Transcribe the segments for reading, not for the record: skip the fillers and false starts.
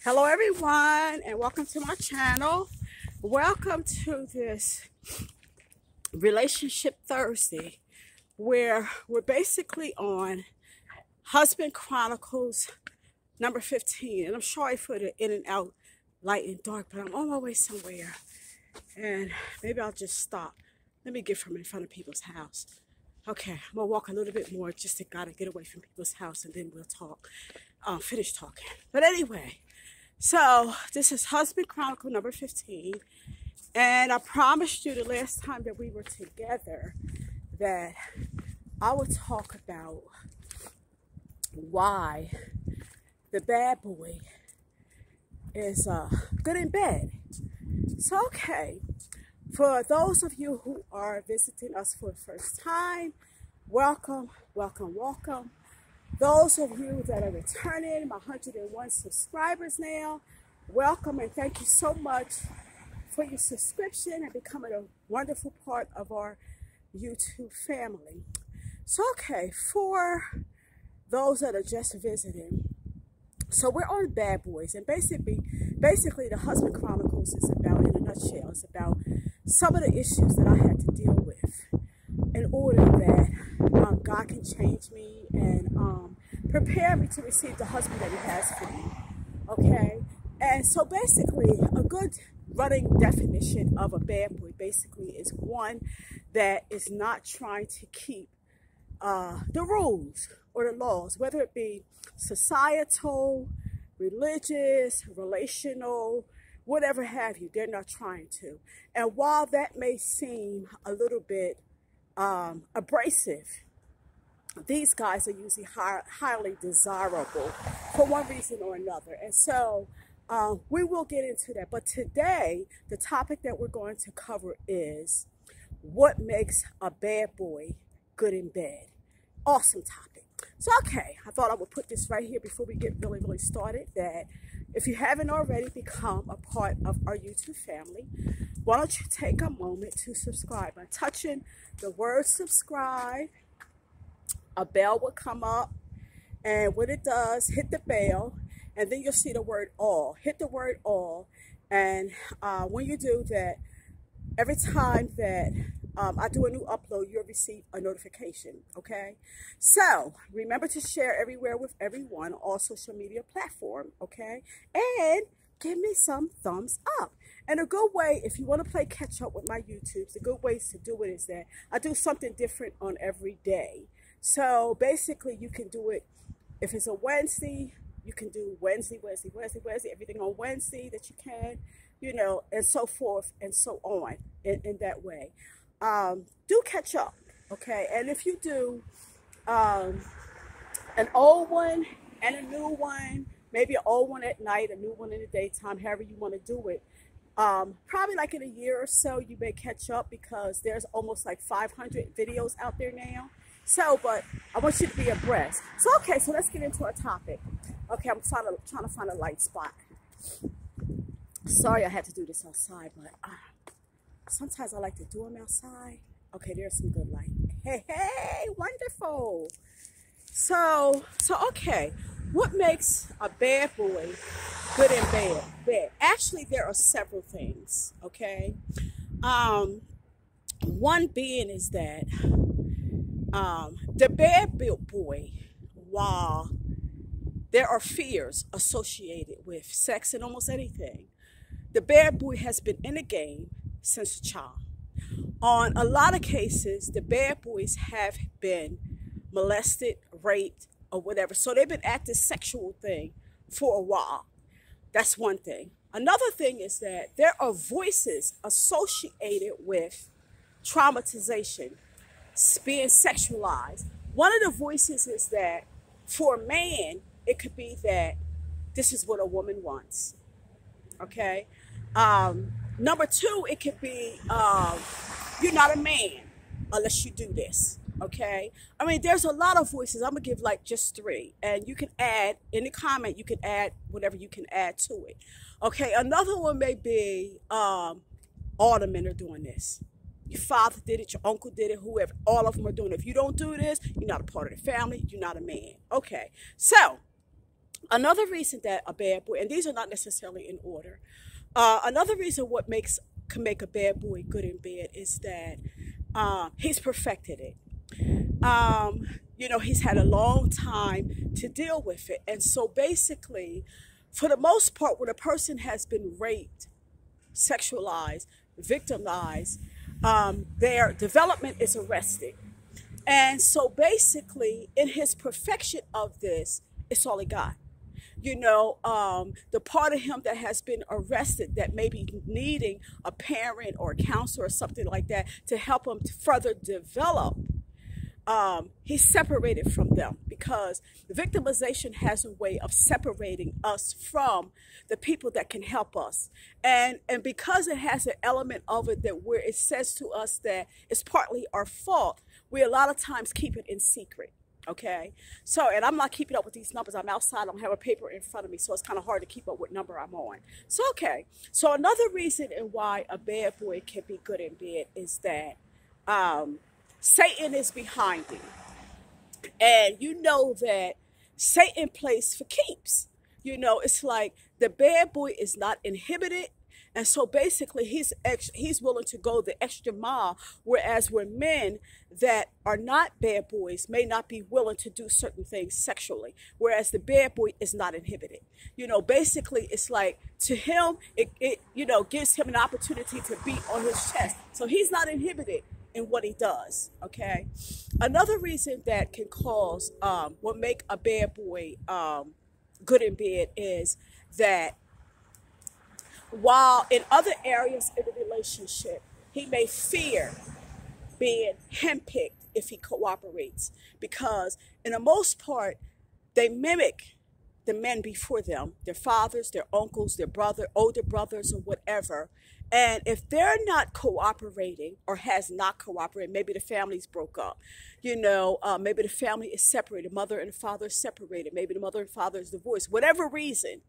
Hello everyone, and welcome to my channel. Welcome to this Relationship Thursday, where we're basically on Husband Chronicles number 15. And I'm sorry for the in and out, light and dark, but I'm on my way somewhere, and maybe I'll just stop. Let me get from in front of people's house. Okay, I'm gonna walk a little bit more, just to gotta get away from people's house, and then we'll talk, finish talking. But anyway, so this is Husband Chronicle number 15, and I promised you the last time that we were together that I would talk about why the bad boy is good in bed. So okay, for those of you who are visiting us for the first time, welcome, welcome, welcome. Those of you that are returning, my 101 subscribers now, welcome, and thank you so much for your subscription and becoming a wonderful part of our YouTube family. So okay, for those that are just visiting, so we're on Bad Boys, and basically the Husband Chronicles is about, in a nutshell, it's about some of the issues that I had to deal with in order that God can change me and prepare me to receive the husband that he has for me. Okay, and so basically a good running definition of a bad boy basically is one that is not trying to keep the rules or the laws, whether it be societal, religious, relational, whatever have you. They're not trying to. And while that may seem a little bit abrasive, these guys are usually highly desirable for one reason or another. And so we will get into that. But today, the topic that we're going to cover is what makes a bad boy good in bed. Awesome topic. So, okay, I thought I would put this right here before we get really started, that if you haven't already become a part of our YouTube family, why don't you take a moment to subscribe by touching the word subscribe. A bell will come up, and when it does, hit the bell, and then you'll see the word all. Hit the word all, and when you do that, every time that I do a new upload, you'll receive a notification, okay? So remember to share everywhere with everyone, all social media platform, okay? And give me some thumbs up. And a good way, if you want to play catch up with my YouTubes, the good ways to do it is that I do something different on every day. So basically you can do it, if it's a Wednesday, you can do Wednesday, everything on Wednesday that you can, you know, and so forth and so on in that way. Do catch up, okay? And if you do an old one and a new one, maybe an old one at night, a new one in the daytime, however you want to do it, probably like in a year or so, you may catch up, because there's almost like 500 videos out there now. So, but I want you to be abreast. So, okay, so let's get into our topic. Okay, I'm trying to find a light spot. Sorry I had to do this outside, but sometimes I like to do them outside. Okay, there's some good light. Hey, wonderful. So okay, what makes a bad boy good in bed? Actually, there are several things, okay? One being is that the bad boy, while there are fears associated with sex and almost anything, the bad boy has been in the game since a child. On a lot of cases, the bad boys have been molested, raped, or whatever. So they've been at this sexual thing for a while. That's one thing. Another thing is that there are voices associated with traumatization, being sexualized. One of the voices is that for a man, it could be that this is what a woman wants. Okay? Number two, it could be you're not a man unless you do this. Okay? I mean, there's a lot of voices. I'm going to give like just three. And you can add, in the comment, you can add whatever you can add to it. Okay? Another one may be all the men are doing this. Your father did it, your uncle did it, whoever. All of them are doing it. If you don't do this, you're not a part of the family. You're not a man. Okay. So, Another reason that a bad boy, and these are not necessarily in order, another reason what can make a bad boy good in bed is that he's perfected it. He's had a long time to deal with it. And so basically, for the most part, when a person has been raped, sexualized, victimized, their development is arrested. And so basically, in his perfection of this, it's all he got. The part of him that has been arrested that may be needing a parent or a counselor or something like that to help him to further develop, he's separated from them, because the victimization has a way of separating us from the people that can help us. And because it has an element of it that where it says to us that it's partly our fault, we a lot of times keep it in secret. Okay, so, and I'm not keeping up with these numbers. I'm outside. I don't have a paper in front of me, so it's kind of hard to keep up what number I'm on. So, okay, so another reason in why a bad boy can be good in bed is that Satan is behind him. And you know that Satan plays for keeps. It's like the bad boy is not inhibited. And so basically he's willing to go the extra mile, whereas where men that are not bad boys may not be willing to do certain things sexually, whereas the bad boy is not inhibited. Basically it's like to him, it gives him an opportunity to beat on his chest. So he's not inhibited in what he does, okay? Another reason that can cause, will make a bad boy good in bed is that while in other areas in the relationship, he may fear being handpicked if he cooperates, because in the most part, they mimic the men before them, their fathers, their uncles, their older brothers, or whatever. And if they're not cooperating or has not cooperated, maybe the family's broke up, maybe the family is separated, mother and father is separated, maybe the mother and father is divorced, whatever reason,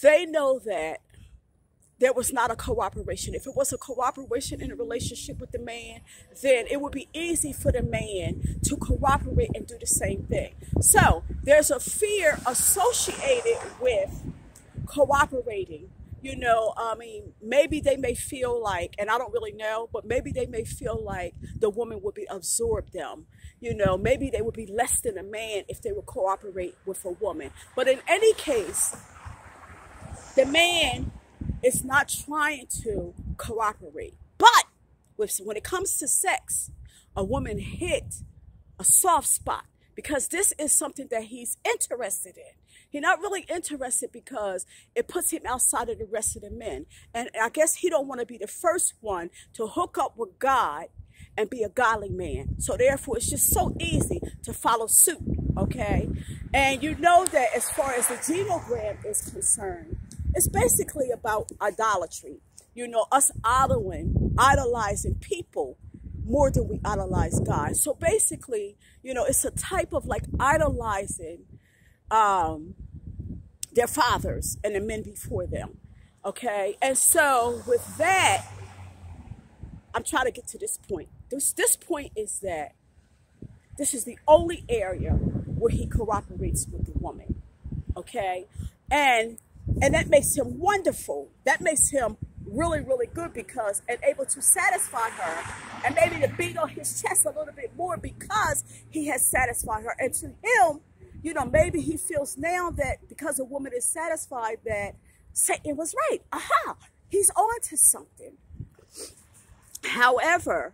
they know that there was not a cooperation. If it was a cooperation in a relationship with the man, then it would be easy for the man to cooperate and do the same thing. So there's a fear associated with cooperating. Maybe they may feel like, and I don't really know, but maybe they may feel like the woman would be absorb them. Maybe they would be less than a man if they would cooperate with a woman. But in any case, the man is not trying to cooperate. But when it comes to sex, a woman hit a soft spot, because this is something that he's interested in. He's not really interested because it puts him outside of the rest of the men. And I guess he don't want to be the first one to hook up with God and be a godly man. So therefore, it's just so easy to follow suit, okay? And you know that as far as the genogram is concerned, it's basically about idolatry. Us idolizing people more than we idolize God. So basically, it's a type of like idolizing their fathers and the men before them. Okay. And so with that, I'm trying to get to this point. This point is that this is the only area where he cooperates with the woman. Okay. And that makes him wonderful. That makes him really, really good, because and able to satisfy her, and maybe to beat on his chest a little bit more because he has satisfied her. And to him, maybe he feels now that because a woman is satisfied that Satan was right. Aha, he's on to something. However,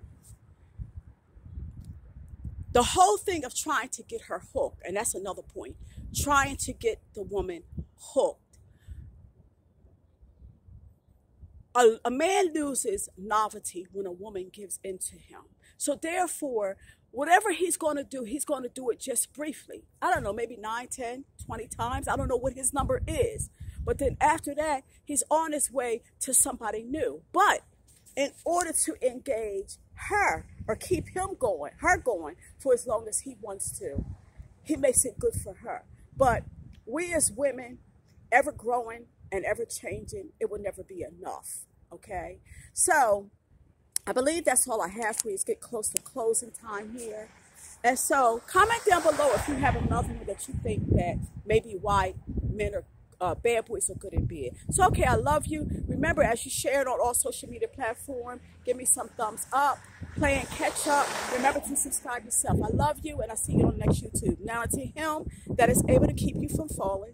the whole thing of trying to get her hooked, and that's another point, trying to get the woman hooked. A man loses novelty when a woman gives in to him. So therefore, whatever he's going to do it just briefly. I don't know, maybe 9, 10, 20 times. I don't know what his number is. But then after that, he's on his way to somebody new. But in order to engage her or keep her going for as long as he wants to, he makes it good for her. But we as women, ever growing and ever changing, it will never be enough. Okay, so I believe that's all I have for you. It's get close to closing time here. And so comment down below if you have another one that you think that maybe why men are bad boys are good in bed. So, okay, I love you. Remember, as you share it on all social media platforms, give me some thumbs up, play and catch up. Remember to subscribe yourself. I love you, and I'll see you on the next YouTube. Now unto him that is able to keep you from falling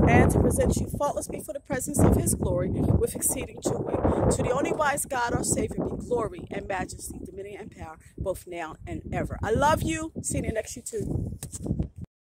and to present you faultless before the presence of his glory with exceeding joy. To the only wise God, our Savior, be glory and majesty, dominion and power, both now and ever. I love you. See you in the next YouTube.